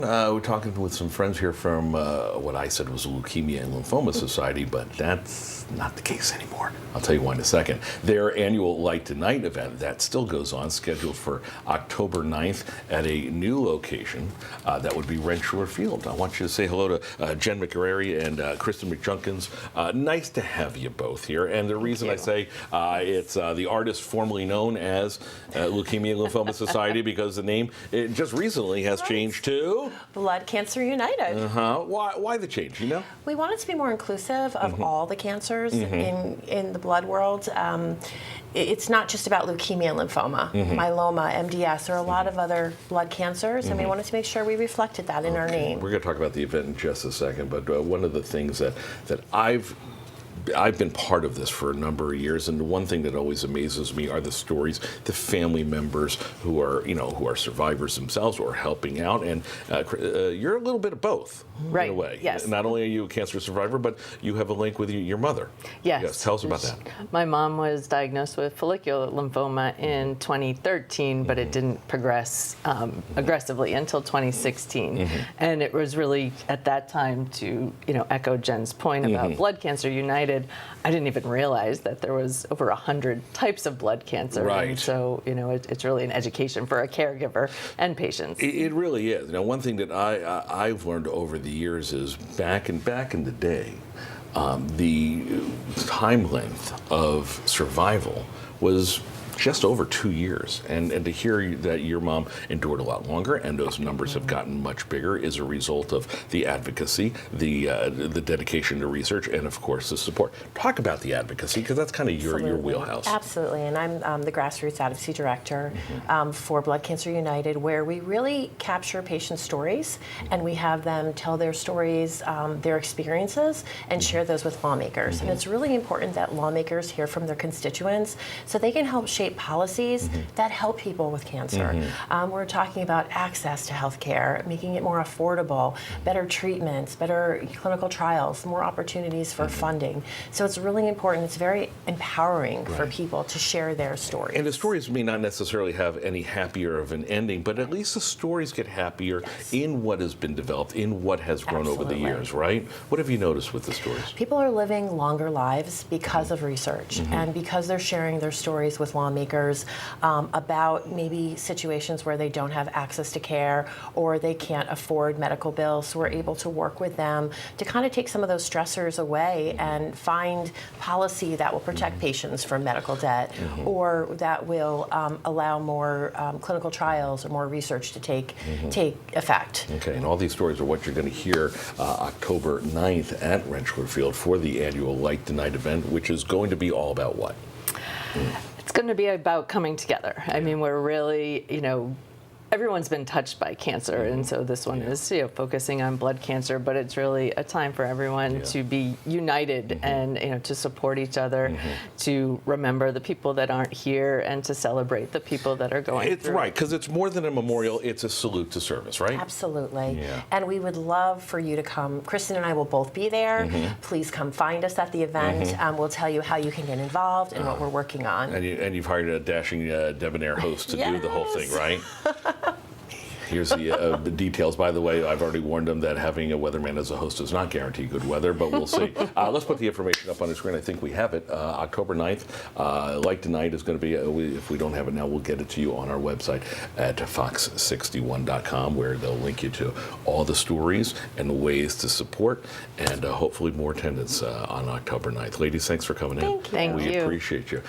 We're talking with some friends here from what I said was a Leukemia and Lymphoma Society, but that's not the case anymore. I'll tell you why in a second. Their annual Light to Night event, that still goes on, scheduled for October 9th at a new location. That would be Renshaw Field. I want you to say hello to Jen McGarry and Kristen McJunkins. Nice to have you both here. And the reason I say it's the artist formerly known as Leukemia and Lymphoma Society, because the name it just recently has changed to Blood Cancer United. Why the change, you know? We wanted to be more inclusive of all the cancers in the blood world. It's not just about leukemia and lymphoma, myeloma, MDS, or a lot of other blood cancers, and we wanted to make sure we reflected that in our name. We're going to talk about the event in just a second, but one of the things that I've been part of this for a number of years, and the one thing that always amazes me are the stories, the family members who are survivors themselves or helping out, and you're a little bit of both, right? In a way. Yes. Not only are you a cancer survivor, but you have a link with your mother. Yes. Tell us about that. My mom was diagnosed with follicular lymphoma in 2013, but it didn't progress aggressively until 2016, and it was really at that time to echo Jen's point about Blood Cancer United. I didn't even realize that there was over 100 types of blood cancer. Right. And so, it's really an education for a caregiver and patients. It really is. Now, one thing that I've learned over the years is back in the day, the time length of survival was just over 2 years, and to hear that your mom endured a lot longer, and those numbers have gotten much bigger, is a result of the advocacy, the dedication to research, and of course the support. Talk about the advocacy, because that's kind of your wheelhouse. Absolutely, and I'm the grassroots advocacy director for Blood Cancer United, where we really capture patient stories, and we have them tell their stories, their experiences, and share those with lawmakers. And it's really important that lawmakers hear from their constituents so they can help shape policies that help people with cancer. We're talking about access to health care, making it more affordable, better treatments, better clinical trials, more opportunities for funding. So it's really important. It's very empowering for people to share their stories. And the stories may not necessarily have any happier of an ending, but at least the stories get happier in what has been developed, in what has grown over the years, right? What have you noticed with the stories? People are living longer lives because of research and because they're sharing their stories with lawmakers about maybe situations where they don't have access to care or they can't afford medical bills. So we're able to work with them to kind of take some of those stressors away and find policy that will protect patients from medical debt or that will allow more clinical trials or more research to take effect. Okay, and all these stories are what you're going to hear October 9th at Renshaw Field for the annual Light to Night event, which is going to be all about what? It's going to be about coming together. I mean, we're really, everyone's been touched by cancer, and so this one is focusing on blood cancer, but it's really a time for everyone to be united and to support each other, to remember the people that aren't here, and to celebrate the people that are going through. It's right, because it's more than a memorial, it's a salute to service, right? Absolutely. Yeah. And we would love for you to come. Kristen and I will both be there. Please come find us at the event. We'll tell you how you can get involved and what we're working on. And you've hired a dashing debonair host to do the whole thing, right? Here's the details. By the way, I've already warned them that having a weatherman as a host does not guarantee good weather, but we'll see. Let's put the information up on the screen. I think we have it. October 9th, Light Tonight is going to be, if we don't have it now, we'll get it to you on our website at fox61.com, where they'll link you to all the stories and the ways to support, and hopefully more attendance on October 9th. Ladies, thanks for coming in. Thank you. Thank you. We appreciate you.